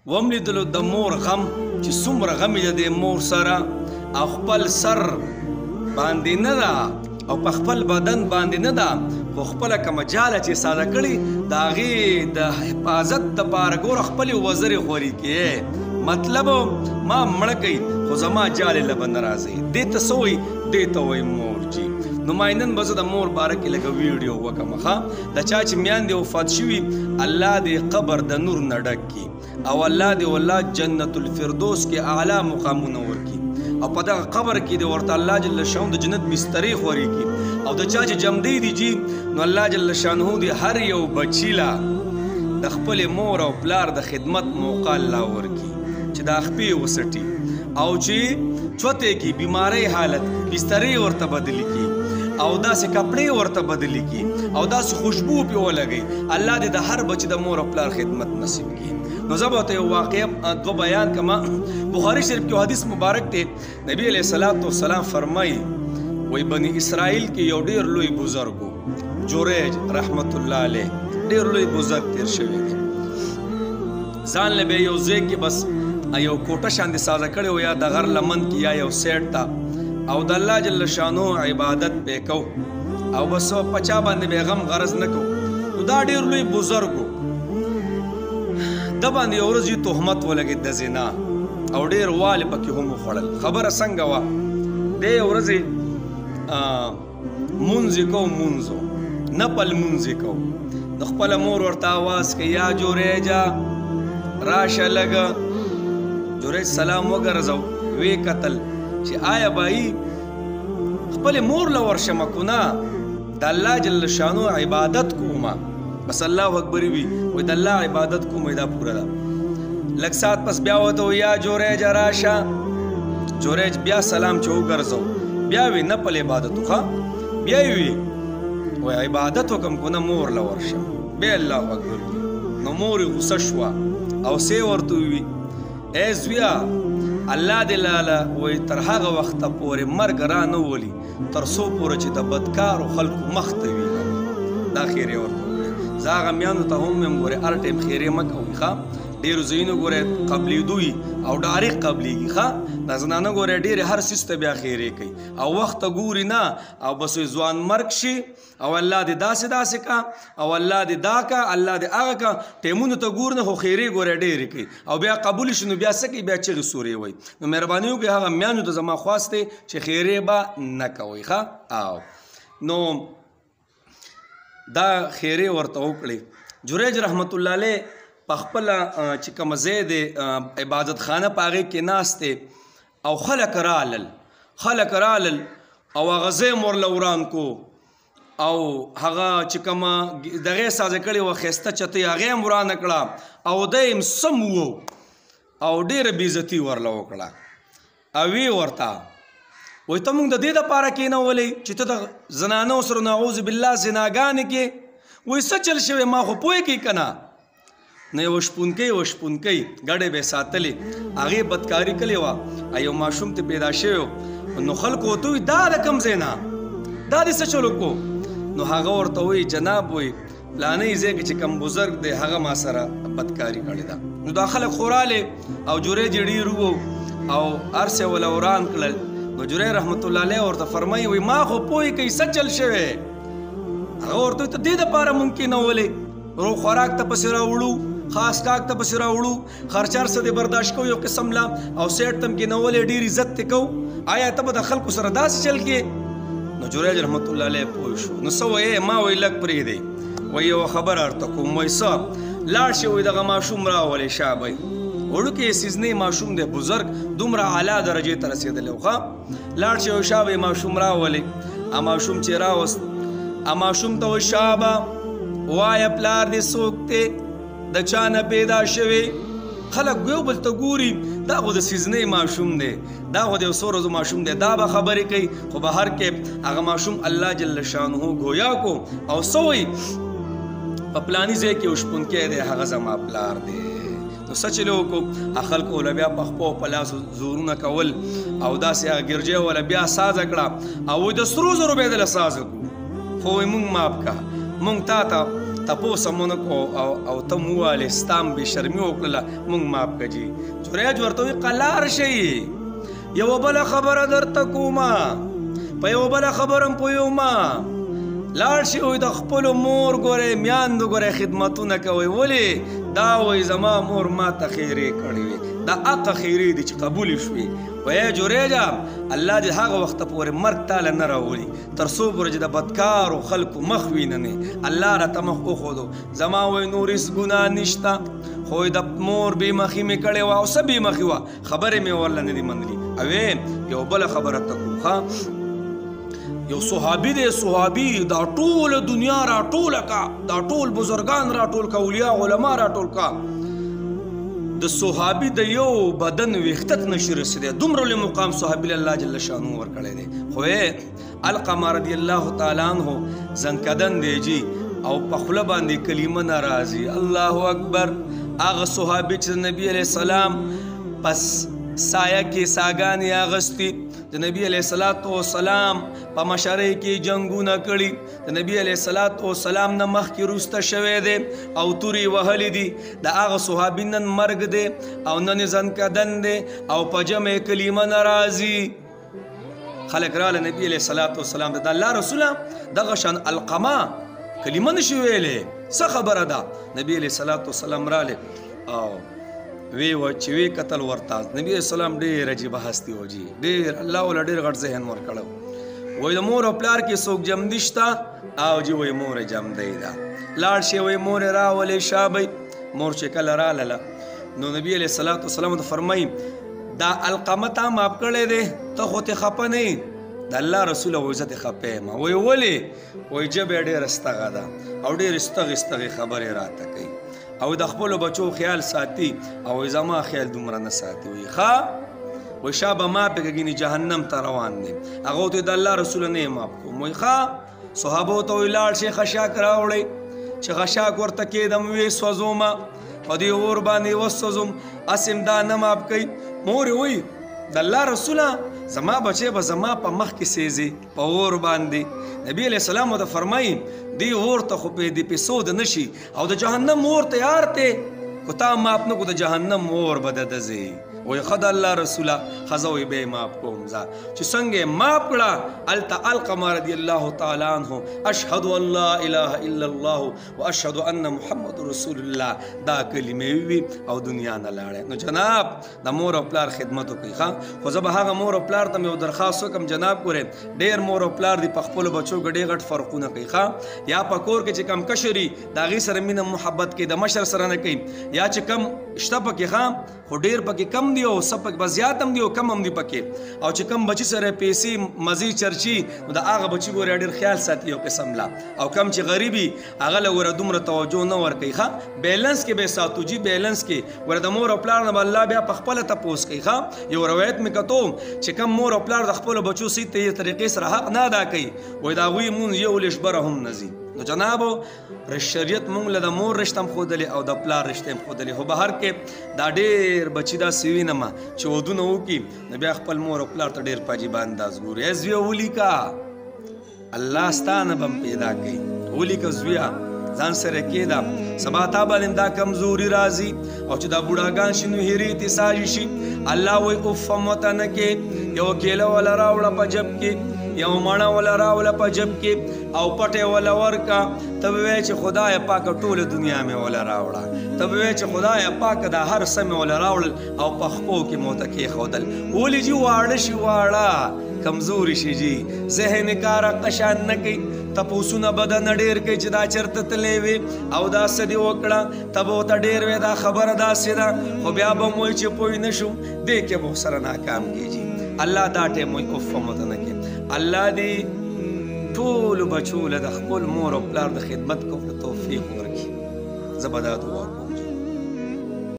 وم لیدلو د مور غم چې څومره غم یې د مور سره او خپل سر باندې نه ده او په خپل بدن باندې نه ده خو خپله کومه جاله چې ساده کړي د هغې د حفاظت دپاره ګوره خپلې وزرې خوري کې مطلب ما مړه کوي خو زما جالې له به نه راځي دې ته څه وایي دې ته وایي مور جي نو ماینن به زه د مور باره کې لږه ویډیو وکړم ښه د چا چې میاندې وفات شوي الله دې قبر د نور نه ډک کړي او الله دې والله جنت الفردوس کې اعلی مقامونه ورکړي او په دغه قبر کې دې ورته الله جل شانه د جنت بسترې خوري کړي او د چا چې جمدی دي جي نو الله جل شانه دې هر یو بچي لا د خپلې مور او پلار د خدمت موقع الله ورکړي چې دا خپې وسټي او چې چوتې کې بیماری حالت بسترې ورته بدلي کړي او داسې کپړې ورته بدلی کی او داسې خوشبو پې ولګوي الله دې د هر بچي د مور او پلار خدمت نصیب کړي نو زه به ورته یو واقعه دوه بیان کما بخاري شریف کې حدیث مبارک دی نبی علیه الصلاة والسلام فرمایي وایي بني اسرائیل کې یو ډېر لوی بزرګ و جوریج رحمت الله علیه ډېر لوی بزرګ تیر شوی دی ځان له به یو ځای کې بس یو کوټه شاندې سازه کړې و یا د غر لمن کې یا یو سیټ ته او د الله جل شانو عبادت پې کو او بس پچا باندې به غم غرض نه کو نو دا ډېر لوی بزرګ و د باندې یو ورځ یې تهمت ولګېد د زنا او ډېر والې پکې هم وخوړل خبره څنګه وه دې یو ورځې مونځ یې کو مونځ نپل مونځ یې کو د خپله مور ورته اواز کوي یا جوریجه راشه لږه جوریج سلام وګرځو ویې کتل چې آیا بایی خپل مور له ورشمه کو نه د الله جل شانو عبادت کومه بس الله اکبر وي وایي د الله عبادت کوم دا پوره ده لږ ساعت پس بیا ورته وایي یا جوریج راشه جوریج بیا سلام چې وګرځو بیا وی نه پل عبادت وکړه بیا یې وي وایي عبادت وکړم کو نه مور له ورشم بیا الله اکبر وي نو مور یې غوسه شوه او سې ورته ووي ای زویه الله دې لاله وایي تر هغه وخته پورې مرګ را نه ولي تر څو پورې چې د بدکارو خلکو مخ ته وي دا خیرې ورته وکړې زه هغه میانو ته هم یم ګورې هر ټایم خیرې مه کوئ ښه ډېرو ځایونو ګورې قبلېدو وي او ډایرک قبلېږي ښه دا زنانه ګورې ډېرې هر څیز ته بیا خیرې کوي او وخت ته ګوري نه او بس ځوان مرګ شي او الله دې داسې داسې کا او الله دې دا کا الله دې هغه کا ټیمونو ته ګور نه خو خیرې ګورې ډېرې کوي او بیا قبول شي نو بیا څه کوي بیا چغې سورې وایي نو مهرباني وکړئ هغه میانو ته زما خواست دی چې خیرې به نه کوئ ښه او نو دا خیرې ورته وکړې جوریج رحمت الله علیه په خپله چې کومه ځای دی عبادت خانه په هغې کې ناست دی او خلک رالل او هغه ځای مو ورله وران کو او هغه چې کومه دغې سازه کړې وه ښایسته چتۍ هغې هم ورانه کړه او دی هم سم و او ډېره بېعزتي ورله وکړه او وی ورته وایي ته مونږ د دې دپاره کېنولی چې ته د زنانو سره نعوذ بالله زناګانې کې وایي څه چل شوی ما خو پوهېږئ که نه نه یوه شپونکۍ ګډې به یې ساتلې هغې بدکاري کړې وه یو ماشوم ته پیدا شوی نو خلکو ورته وایي دا د کوم ځای نه دا دې څه چلو کو نو هغه ورته وایي جناب وایي فلانی ځای کې چې کوم بزرګ دی هغه ما سره بدکاري کړې ده نو دا خلک خو رالې او جوریج یې ډېر وو او هر څه یې وله وران کړل نو جوریج رحمت الله علیه ورته فرمایي وایي ما خو پوهې کوي څه چل شوی هغه ورته وایي ته دې دپاره مونږ کېنولې روغ خوراک ته پسې راوړو خاص کاک ته پسې راوړو خرچر څه دی برداشت کوو یو قسم لا او سیټ تم کېنولې ډېر عزت ته کوو آیا ته به د خلکو سره داسې چل کې نو جوریج رحمت الله علیه پوه شو نو څه وایې ما وایي لږ پرېږدئ وایي یوه خبره ورته کوم وایي څه لاړ شي وایي دغه ماشوم راولئ شابئ وړوکی سیزنی ماشوم دی بزرګ دومره اعلی درجې ته رسېدلی و ښه لاړ شي وایي شابئ ماشوم راولئ ماشوم چې راوست ماشوم ته وایي شابه وایه پلار دې څوک دی د چا نه پیدا شوی خلک یو بل ته ګوري دا خو د سیزنۍ ماشوم دی دا خو د یو څو ورځو ماشوم دی دا به خبرې کوي خو بهر کې هغه ماشوم الله جل شانه گویا کو او څه وایي په پلاني ځای کې یو شپونکی دی هغه زما پلار دی نو څه چې وکړو خلکو وله بیا په خپو په لاسو زورونه کول او داسې هغه ګرجۍ وله بیا سازه کړه او وایي د سرو زرو بیا دله سازه کړو خو وایي مونږ ماف که مونږ تپوس مونږ کو او ته مو وویلې ستا هم بې شرمي وکړله مونږ معاف کړه جي جریج ورته وایي قلار شئ یوه بله خبره درته کومه په یوه بله خبره هم پوهېږم لاړ شي وایي د خپلو مور ګورئ میاندو ګورئ خدمتونه کوئ ولې دا وایي زما مور ما ته خیرې کړې وې دا حقه خیرې دي چې قبولې شوې وایي جریجه الله دې هغه وخته پورې مرګ تاله نه راولي تر څو پورې چې د بدکارو خلکو مخ ویننې الله راته مخ وښودو زما وایي نور هېڅ ګناه نشته خو د مور بېمخي مې کړې وه او څه بېمخي وه خبرې مې ورله نه دي منلي او یو بله خبره ته کوم ښه یو صحابي دی صحابي دا ټوله دنیا راټوله کا دا ټول بزرګان راټول کا اولیا علما راټول کا د صحابي د یو بدن ویښته ته نشي رسېدی دومره لوی مقام صحابي له الله جل شانو ورکړی دی خو القمه رضی الله تعالی عنه زنکدن دی جي او په خوله باندې کلمه نه راځي الله اکبر هغه صحابي چې نبی علیه السلام پس سایه کې ساګانې اغستې د نبی علیه السلام په مشرۍ کې جنګونه کړي د نبی علیه السلام نه مخکې وروسته شوی دی او تورې وهلې دي د هغه صحابي نن مرګ دی او نن زنکدن دی او په جمع کلمه نه راځي خلک راله نبی علیه السلام د الله رسوله دغه شان القمه کلمه نشي ویلی څه خبره ده نبی علیه السلام راله او وی و چې وی قتل ورته نبی اسلام ډېر عجیبه هستی و جي ډېر الله ولا ډېر غټ ذهن ورکړو وای د مور او پلار کې څوک جم نشته او جي وای مور جم دی دا لاړ شي وای مور راولې شابه مور چې کله رااله نو نبی علیه السلام ته فرمایي دا القمه تا ماف کړی دی ته خو ته خفه نه یې د الله رسول او عزت خپه ما وای ولې وای جبه ډېر استغه ده او ډېر استغه خبرې راته کوي او د خپلو بچو خیال ساتي او زما خیال دومره نه ساتي وي ښه وایي شابه ما پکې ګینې جهنم ته روان دی هغه ورته د الله رسول نه یې ماف کوم وایي ښه صحابو ته وایي لاړ شي خشاک راوړئ چې خشاک ورته کېدم ویې سوځومه په دې اور باندې وسوځم اسم دا نه ماف کوي مورې وایي د الله رسوله زما بچی به زما په مخ کې سیزي په اور باندې نبی علیه السلام ورته فرمایي دی اور ته خو د پیسو د نشي او د جهنم اور تیار دی کو تا ماف نه کو د جهنم اور به د ځي وایي ښه د الله رسوله ښځه وایي به یې ماف کوم ځه چې څنګه یې ماف کړه هلته القمه رضی الله تعالی عنه اشهد ان لا اله الا الله واشهد ان محمد رسول الله دا کلمې وي او دنیا نه لاړې نو جناب د مور او پلار خدمت وکړئ ښه خو زه به هغه مور او پلار ته مې یو درخواست وکړم جناب ګورې ډېر مور او پلار دي په خپلو بچو کې ډېر غټ فرقونه کوي ښه یا په کور کې چې کم کشري د هغې سره مینه محبت کوي د مشر سره نه کوي یا چې کم شته پکې ښه خو ډېر پکې کم دي او څه پکې به زیات هم دي او کم هم دي پکې او چې کم بچي سره پیسې مزې چرچي نو د هغه بچي ګورې ډېر خیال ساتي یو قسم لا او کم چې غریبي هغه له ګوره دومره توجه نه ورکوي ښه بیلنس کې به یې ساتو جي بیلنس کې ګوره د مور او پلار نه به الله بیا په خپله تپوس کوي ښه یو روایت مې کتو چې کم مور او پلار د خپلو بچو صحیح طریقې سره حق نه ادا کوي وایي د هغوی مونځ یو لشبره هم نه ځي نو جنابو شریعت مونږ له د مور رشته هم ښودلې او د پلار رشته هم ښودلې خو بهر کې دا ډېر بچي داسې وینمه چې ودونه وکړي نو بیا خپل مور او پلار ته ډېر په عجیبه انداز ګوري ای زویه ولیکه الله ستا نه به هم پیدا کوي ولیکه زویه ځان سره کېده سبا تا باندې دا کمزوري راځي او چې دا بوډاګان شي نو هیرې تیساجي شي الله وایي اف هم ورته نه کې یو کیله وله راوړه په جب کې یو مڼه وله راوله په جب کې او پټې وله ورکه ته به وایې چې خدایه پاکه ټوله دنیا مې وله راوړه ته به وایې چې خدایه پاکه دا هر څه مې وله راوړل او په خپو کې مو ته کېښودل ولې جي واړه شي واړه کمزوري شي جي ذهن کار قشان نه کوي تپوسونه به درنه ډېر کوي چې دا چېرته تللی وې او دا څه دې وکړه ته به ورته ډېر وې دا خبره داسې ده خو بیا به م وایي چې پوه نه شو دې کې به سره ناکام کېږي الله دا ټایم وایي اف هم ورته نه کوي الله دې ټولو بچو له د خپل مور او پلار د خدمت کولو توفیق ورکړي زه به دا دعا کوم